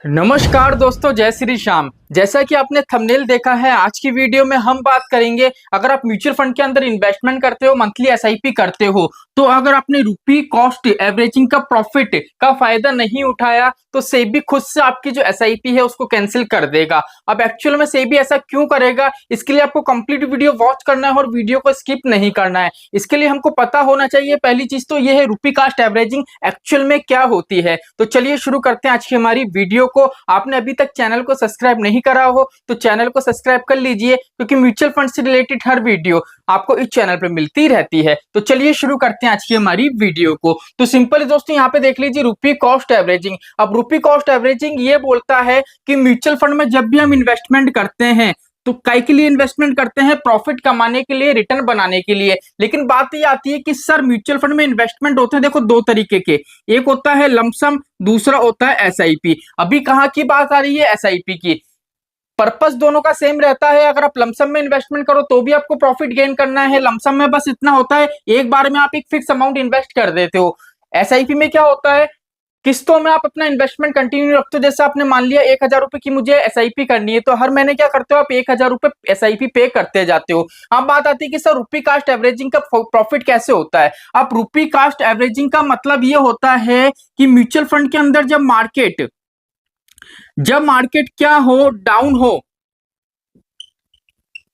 नमस्कार दोस्तों, जय श्री श्याम। जैसा कि आपने थंबनेल देखा है, आज की वीडियो में हम बात करेंगे अगर आप म्यूचुअल फंड के अंदर इन्वेस्टमेंट करते हो, मंथली एसआईपी करते हो, तो अगर आपने रुपी कॉस्ट एवरेजिंग का प्रॉफिट का फायदा नहीं उठाया तो सेबी खुद से आपकी जो एसआईपी है उसको कैंसिल कर देगा। अब एक्चुअल में सेबी ऐसा क्यों करेगा, इसके लिए आपको कंप्लीट वीडियो वॉच करना है और वीडियो को स्किप नहीं करना है। इसके लिए हमको पता होना चाहिए, पहली चीज तो ये है रुपी कॉस्ट एवरेजिंग एक्चुअल में क्या होती है। तो चलिए शुरू करते हैं आज की हमारी वीडियो को। आपने अभी तक चैनल को सब्सक्राइब नहीं करा हो तो चैनल को सब्सक्राइब कर लीजिए, क्योंकि म्यूचुअल फंड से रिलेटेड हर वीडियो आपको इस चैनल पर मिलती रहती है। तो चलिए शुरू करते हैं आज की हमारी वीडियो को। तो सिंपल दोस्तों, यहाँ पे देख लीजिए रुपी कॉस्ट एवरेजिंग। अब रुपी कॉस्ट एवरेजिंग ये बोलता है कि म्यूचुअल फंड में जब भी हम इन्वेस्टमेंट करते हैं तो काय के लिए इन्वेस्टमेंट करते हैं, प्रॉफिट कमाने के लिए, रिटर्न बनाने के लिए। लेकिन बात ये आती है कि सर म्यूचुअल फंड में इन्वेस्टमेंट होते हैं, देखो दो तरीके के, एक होता है लमसम, दूसरा होता है एसआईपी। अभी कहाँ की बात आ रही है, एसआईपी की। पर्पस दोनों का सेम रहता है। अगर आप लमसम में इन्वेस्टमेंट करो तो भी आपको प्रॉफिट गेन करना है। लमसम में बस इतना होता है, एक बार में आप एक फिक्स अमाउंट इन्वेस्ट कर देते हो। एसआईपी में क्या होता है, किस्तों में आप अपना इन्वेस्टमेंट कंटिन्यू रखते हो। जैसे आपने मान लिया 1,000 रुपए की मुझे एसआईपी करनी है, तो हर महीने क्या करते हो आप 1,000 रुपए एसआईपी पे करते जाते हो। अब बात आती है कि सर रुपी कास्ट एवरेजिंग का प्रॉफिट कैसे होता है। आप रुपी कास्ट एवरेजिंग का मतलब ये होता है कि म्यूचुअल फंड के अंदर जब मार्केट क्या हो, डाउन हो,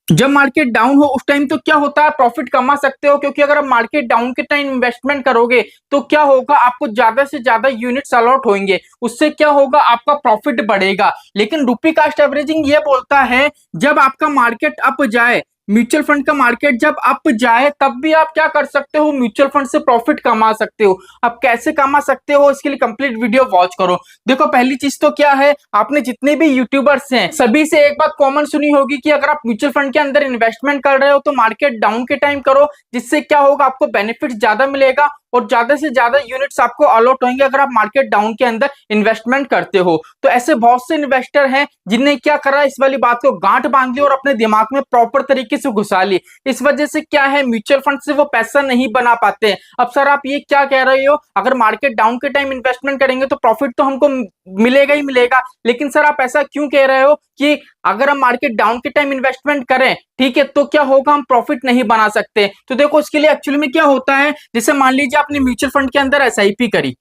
जब मार्केट डाउन हो उस टाइम तो क्या होता है, प्रॉफिट कमा सकते हो। क्योंकि अगर आप मार्केट डाउन के टाइम इन्वेस्टमेंट करोगे तो क्या होगा, आपको ज्यादा से ज्यादा यूनिट्स अलॉट होंगे, उससे क्या होगा, आपका प्रॉफिट बढ़ेगा। लेकिन रुपी कास्ट एवरेजिंग ये बोलता है जब आपका मार्केट अप जाए, म्यूचुअल फंड का मार्केट जब अप जाए तब भी आप क्या कर सकते हो, म्यूचुअल फंड से प्रॉफिट कमा सकते हो। आप कैसे कमा सकते हो, इसके लिए कंप्लीट वीडियो वॉच करो। देखो पहली चीज तो क्या है, आपने जितने भी यूट्यूबर्स हैं सभी से एक बात कॉमन सुनी होगी कि अगर आप म्यूचुअल फंड के अंदर इन्वेस्टमेंट कर रहे हो तो मार्केट डाउन के टाइम करो, जिससे क्या होगा, आपको बेनिफिट ज्यादा मिलेगा और ज्यादा से ज्यादा यूनिट्स आपको अलॉट होंगे अगर आप मार्केट डाउन के अंदर इन्वेस्टमेंट करते हो। तो ऐसे बहुत से इन्वेस्टर हैं जिनने क्या करा, इस वाली बात को गांठ बांध ली और अपने दिमाग में प्रॉपर तरीके से घुसा ली। इस वजह से क्या है, म्यूचुअल फंड से वो पैसा नहीं बना पाते। अब सर आप ये क्या कह रहे हो, अगर मार्केट डाउन के टाइम इन्वेस्टमेंट करेंगे तो प्रॉफिट तो हमको मिलेगा ही मिलेगा। लेकिन सर आप ऐसा क्यों कह रहे हो कि अगर हम मार्केट डाउन के टाइम इन्वेस्टमेंट करें, ठीक है, तो क्या होगा, हम प्रॉफिट नहीं बना सकते। तो देखो इसके लिए एक्चुअली में क्या होता है, जैसे मान लीजिए आपने म्यूचुअल फंड के अंदर एसआईपी करी,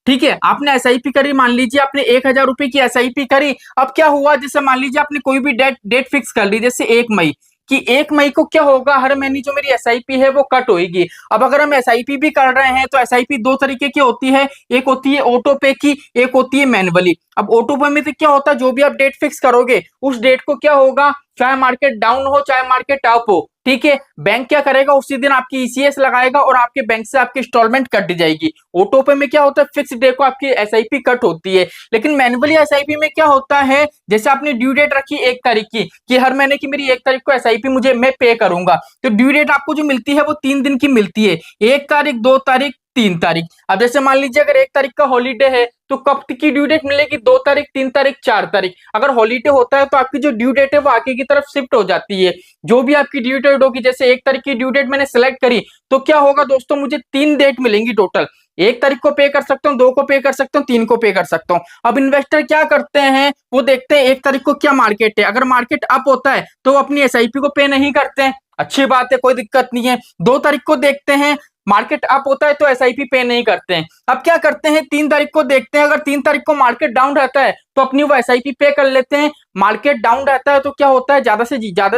ठीक है, आपने एसआईपी करी, मान लीजिए आपने 1,000 रुपए की एसआईपी करी। अब क्या हुआ, जैसे मान लीजिए आपने कोई भी डेट फिक्स कर ली, जैसे 1 मई कि 1 मई को क्या होगा, हर महीने जो मेरी एसआईपी है वो कट होगी। अब अगर हम एसआईपी भी कर रहे हैं तो एसआईपी दो तरीके की होती है, एक होती है ऑटो पे की, एक होती है मैनुअली। अब ऑटो पे में तो क्या होता है, जो भी आप डेट फिक्स करोगे उस डेट को क्या होगा, चाहे मार्केट डाउन हो चाहे मार्केट अप हो, ठीक है, बैंक क्या करेगा, उसी दिन आपकी ईसीएस लगाएगा और आपके बैंक से आपकी इंस्टॉलमेंट कट जाएगी। ऑटो पे में क्या होता है, फिक्स डे को आपकी एसआईपी कट होती है। लेकिन मैनुअली एसआईपी में क्या होता है, जैसे आपने ड्यू डेट रखी 1 तारीख की कि हर महीने की मेरी 1 तारीख को एसआईपी मुझे मैं पे करूंगा, तो ड्यू डेट आपको जो मिलती है वो 3 दिन की मिलती है, 1 तारीख, 2 तारीख, 3 तारीख। अब जैसे मान लीजिए अगर 1 तारीख का हॉलीडे है तो कब की ड्यू डेट मिलेगी, 2 तारीख, 3 तारीख, 4 तारीख। अगर हॉलीडे होता है तो आपकी जो ड्यू डेट है वो आगे की तरफ शिफ्ट हो जाती है। जो भी आपकी ड्यू डेट होगी, जैसे 1 तारीख की ड्यू डेट मैंने सेलेक्ट करी, तो क्या होगा दोस्तों, मुझे 3 डेट मिलेंगी टोटल। 1 तारीख को पे कर सकता हूँ, 2 को पे कर सकता हूँ, 3 को पे कर सकता हूँ। अब इन्वेस्टर क्या करते हैं, वो देखते हैं 1 तारीख को क्या मार्केट है, अगर मार्केट अप होता है तो वो अपनी एसआईपी को पे नहीं करते हैं, अच्छी बात है, कोई दिक्कत नहीं है। 2 तारीख को देखते हैं मार्केट अप होता है तो एसआईपी पे नहीं करते हैं। अब क्या करते हैं, 3 तारीख को देखते हैं, अगर 3 तारीख को मार्केट डाउन रहता है तो अपनी वो एसआईपी पे कर लेते हैं। मार्केट डाउन रहता है तो क्या होता है, ज्यादा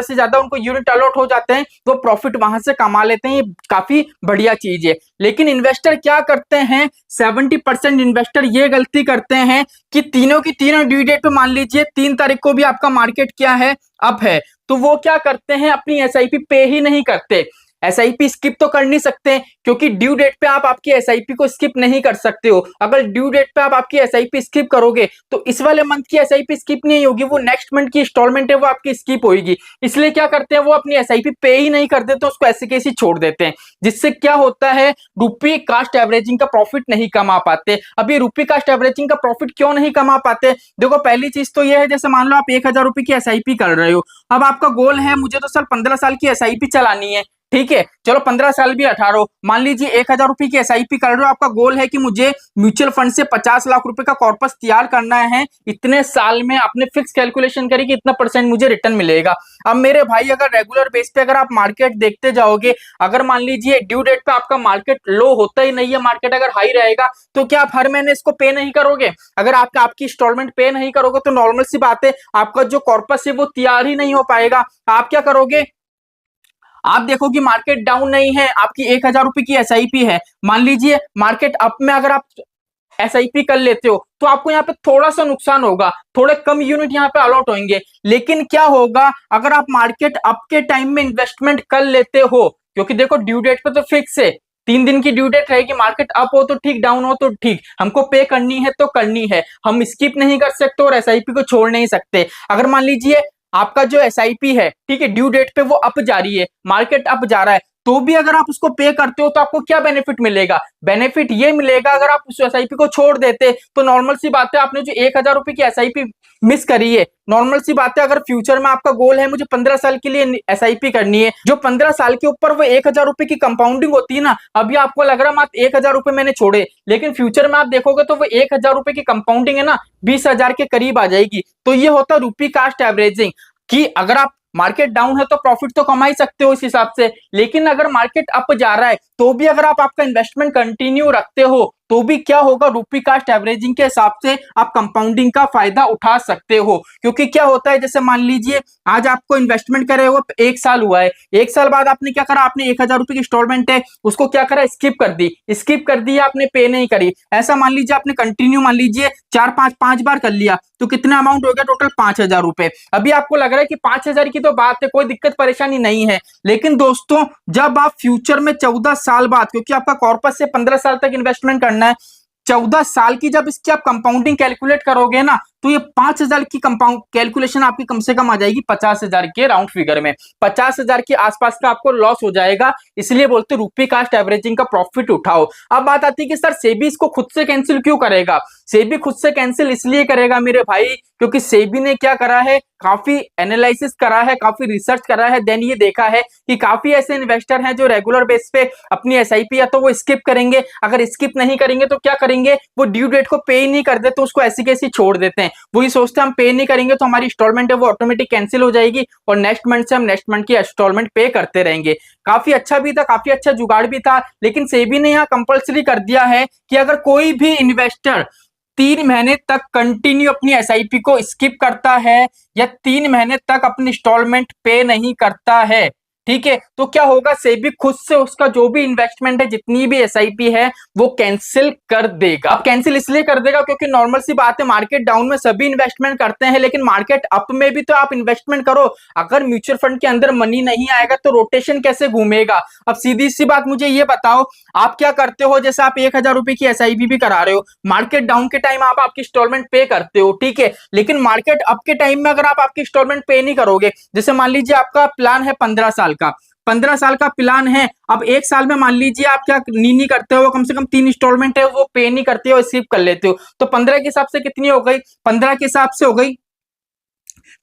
से ज्यादा उनको यूनिट अलॉट हो जाते हैं, तो प्रॉफिट वहां से कमा लेते हैं। ये काफी बढ़िया चीज है। लेकिन इन्वेस्टर क्या करते हैं, 70% इन्वेस्टर ये गलती करते हैं कि तीनों की तीनों ड्यू डेट पे, मान लीजिए 3 तारीख को भी आपका मार्केट क्या है, अप है, तो वो क्या करते हैं, अपनी एसआईपी पे ही नहीं करते। एसआईपी स्किप तो कर नहीं सकते, क्योंकि ड्यू डेट पे आप आपकी एसआईपी को स्किप नहीं कर सकते हो। अगर ड्यू डेट पे आप आपकी एसआईपी स्किप करोगे तो इस वाले मंथ की एसआईपी स्किप नहीं होगी, वो नेक्स्ट मंथ की इंस्टॉलमेंट है वो आपकी स्किप होगी। इसलिए क्या करते हैं, वो अपनी एसआईपी पे ही नहीं कर देते, उसको ऐसे कैसे छोड़ देते हैं, जिससे क्या होता है, रुपी कास्ट एवरेजिंग का प्रॉफिट नहीं कमा पाते। अब ये रुपी कास्ट एवरेजिंग का प्रॉफिट क्यों नहीं कमा पाते, देखो पहली चीज तो ये है, जैसे मान लो आप 1,000 रुपए की एसआईपी कर रहे हो, अब आपका गोल है मुझे तो सर 15 साल की एसआईपी चलानी है, ठीक है, चलो 15 साल भी 18, मान लीजिए 1000 रुपए की एसआईपी कर रहे हो, आपका गोल है कि मुझे म्यूचुअल फंड से 50 लाख रुपए का कॉर्पस तैयार करना है, इतने साल में आपने फिक्स कैलकुलेशन करी कि इतना परसेंट मुझे रिटर्न मिलेगा। अब मेरे भाई अगर रेगुलर बेस पे अगर आप मार्केट देखते जाओगे, अगर मान लीजिए ड्यू डेट पे आपका मार्केट लो होता ही नहीं है, मार्केट अगर हाई रहेगा, तो क्या आप हर महीने इसको पे नहीं करोगे? अगर आपकी इंस्टॉलमेंट पे नहीं करोगे तो नॉर्मल सी बात है, आपका जो कॉर्पस है वो तैयार ही नहीं हो पाएगा। आप क्या करोगे? आप देखो कि मार्केट डाउन नहीं है, आपकी 1000 रुपए की एसआईपी है, मान लीजिए मार्केट अप में अगर आप एसआईपी कर लेते हो तो आपको यहाँ पे थोड़ा सा नुकसान होगा, थोड़े कम यूनिट यहाँ पे अलॉट होंगे। लेकिन क्या होगा अगर आप मार्केट अप के टाइम में इन्वेस्टमेंट कर लेते हो, क्योंकि देखो ड्यू डेट पे तो फिक्स है, 3 दिन की ड्यू डेट रहेगी, मार्केट अप हो तो ठीक, डाउन हो तो ठीक, हमको पे करनी है तो करनी है, हम स्किप नहीं कर सकते और एसआईपी को छोड़ नहीं सकते। अगर मान लीजिए आपका जो एसआईपी है, ठीक है, ड्यू डेट पे वो अप जा रही है, मार्केट अप जा रहा है, तो भी अगर आप उसको पे करते हो तो आपको क्या बेनिफिट मिलेगा? बेनिफिट ये मिलेगा, अगर आप उस एसआईपी को छोड़ देते तो नॉर्मल सी बात है, आपने जो 1000 रुपए की एसआईपी मिस करी है, नॉर्मल सी बात है, अगर फ्यूचर में आपका गोल है मुझे 15 साल के लिए एसआईपी करनी है, जो 15 साल के ऊपर वो 1000 रुपए की कंपाउंडिंग होती है ना, अभी आपको लग रहा है मात्र 1000 रुपए मैंने छोड़े, लेकिन फ्यूचर में आप देखोगे तो वो 1000 रुपए की कंपाउंडिंग है ना 20,000 के करीब आ जाएगी। तो ये होता है रूपी कास्ट एवरेजिंग, कि अगर आप मार्केट डाउन है तो प्रॉफिट तो कमा ही सकते हो इस हिसाब से, लेकिन अगर मार्केट अप जा रहा है तो भी अगर आप आपका इन्वेस्टमेंट कंटिन्यू रखते हो तो भी क्या होगा, रूपी कास्ट एवरेजिंग के हिसाब से आप कंपाउंडिंग का फायदा उठा सकते हो। क्योंकि क्या होता है, जैसे मान लीजिए आज आपको इन्वेस्टमेंट करे हुए 1 साल हुआ है, 1 साल बाद आपने क्या करा, आपने 1000 रुपए की इंस्टॉलमेंट है उसको क्या करा, स्किप कर दी, आपने पे नहीं करी। ऐसा मान लीजिए आपने कंटिन्यू मान लीजिए 4 5 बार कर लिया, तो कितना अमाउंट हो गया टोटल 5000 रुपए। अभी आपको लग रहा है कि 5000 की तो बात है, कोई दिक्कत परेशानी नहीं है, लेकिन दोस्तों जब आप फ्यूचर में 14 साल बाद, क्योंकि आपका कॉर्पस से 15 साल तक इन्वेस्टमेंट करना है, 14 साल की जब इसकी आप कंपाउंडिंग कैलकुलेट करोगे ना, तो ये 5000 की कंपाउंड कैलकुलेशन आपकी कम से कम आ जाएगी 50,000 के राउंड फिगर में, 50,000 के आसपास का आपको लॉस हो जाएगा। इसलिए बोलते रूपी कास्ट एवरेजिंग का प्रॉफिट उठाओ। अब बात आती है कि सर सेबी इसको खुद से कैंसिल क्यों करेगा? सेबी खुद से कैंसिल इसलिए करेगा मेरे भाई, क्योंकि सेबी ने क्या करा है, काफी एनालिसिस करा है, काफी रिसर्च करा है, देन ये देखा है कि काफी ऐसे इन्वेस्टर हैं जो रेगुलर बेस पे अपनी एसआईपी या तो वो स्किप करेंगे, अगर स्किप नहीं करेंगे तो क्या करेंगे, वो ड्यू डेट को पे ही नहीं कर देते, तो उसको ऐसी कैसी छोड़ देते हैं। वो ये सोचते हैं हम पे नहीं करेंगे तो हमारी इंस्टॉलमेंट है वो ऑटोमेटिक कैंसिल हो जाएगी और नेक्स्ट मंथ से हम नेक्स्ट मंथ की इंस्टॉलमेंट पे करते रहेंगे। काफी अच्छा भी था, काफी अच्छा जुगाड़ भी था, लेकिन सेबी ने यहाँ कंपलसरी कर दिया है कि अगर कोई भी इन्वेस्टर 3 महीने तक कंटिन्यू अपनी एसआईपी को स्किप करता है या 3 महीने तक अपनी इंस्टॉलमेंट पे नहीं करता है, ठीक है, तो क्या होगा, सेबी खुद से उसका जो भी इन्वेस्टमेंट है, जितनी भी एसआईपी है वो कैंसिल कर देगा। अब कैंसिल इसलिए कर देगा क्योंकि नॉर्मल सी बात है, मार्केट डाउन में सभी इन्वेस्टमेंट करते हैं, लेकिन मार्केट अप में भी तो आप इन्वेस्टमेंट करो। अगर म्यूचुअल फंड के अंदर मनी नहीं आएगा तो रोटेशन कैसे घूमेगा? अब सीधी सी बात मुझे ये बताओ, आप क्या करते हो, जैसे आप 1000 रुपए की एसआईपी भी करा रहे हो, मार्केट डाउन के टाइम आप आपकी इंस्टॉलमेंट पे करते हो, ठीक है, लेकिन मार्केट अप के टाइम में अगर आप आपकी इंस्टॉलमेंट पे नहीं करोगे, जैसे मान लीजिए आपका प्लान है 15 साल का प्लान है, अब 1 साल में मान लीजिए आप क्या नहीं करते हो, कम से कम 3 इंस्टॉलमेंट है वो पे नहीं करते हो, स्किप कर लेते हो, तो 15 के हिसाब से कितनी हो गई, 15 के हिसाब से हो गई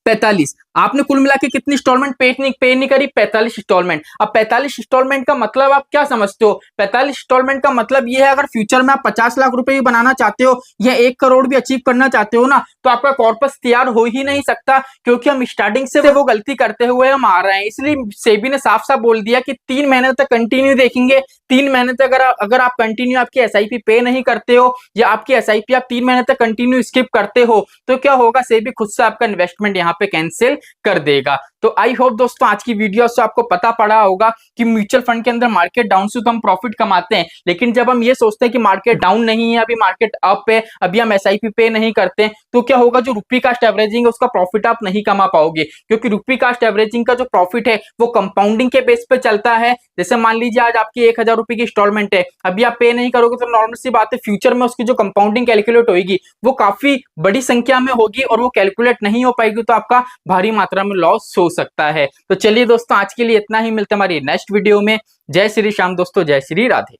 45। आपने कुल मिला के कितनी इंस्टॉलमेंट पे नहीं करी, 45 इंस्टॉलमेंट। अब 45 इंस्टॉलमेंट का मतलब आप क्या समझते हो? 45 इंस्टॉलमेंट का मतलब ये है, अगर फ्यूचर में आप 50 लाख रुपए भी बनाना चाहते हो या 1 करोड़ भी अचीव करना चाहते हो ना, तो आपका कॉर्पस तैयार हो ही नहीं सकता, क्योंकि हम स्टार्टिंग से वो गलती करते हुए हम आ रहे हैं। इसलिए सेबी ने साफ साफ बोल दिया कि 3 महीने तक कंटिन्यू देखेंगे, 3 महीने तक अगर आप कंटिन्यू आपकी एसआईपी पे नहीं करते हो या आपकी एसआईपी आप 3 महीने तक कंटिन्यू स्किप करते हो, तो क्या होगा, सेबी खुद से आपका इन्वेस्टमेंट यहाँ पे कैंसिल कर देगा। तो आई होप दोस्तों आज की वीडियो से आपको पता पड़ा होगा कि म्यूचुअल फंड के अंदर मार्केट डाउन से तो हम प्रॉफिट कमाते हैं, लेकिन जब हम ये सोचते हैं कि मार्केट डाउन नहीं है, अभी मार्केट अप है, अभी हम एसआईपी पे नहीं करते, तो क्या होगा, जो रूपी कास्ट एवरेजिंग है उसका प्रॉफिट आप नहीं कमा पाओगे, क्योंकि रूपी कास्ट एवरेजिंग का जो प्रॉफिट है वो कंपाउंडिंग के बेस पे चलता है। जैसे मान लीजिए आज आपकी 1000 रुपए की इंस्टॉलमेंट है, अभी आप पे नहीं करोगे तो नॉर्मल सी बात है, फ्यूचर में उसकी जो कंपाउंडिंग कैलकुलेट होगी वो काफी बड़ी संख्या में होगी और वो कैलकुलेट नहीं हो पाएगी, तो आपका भारी मात्रा में लॉस हो सकता है। तो चलिए दोस्तों आज के लिए इतना ही, मिलते हैं हमारी नेक्स्ट वीडियो में। जय श्री श्याम दोस्तों, जय श्री राधे।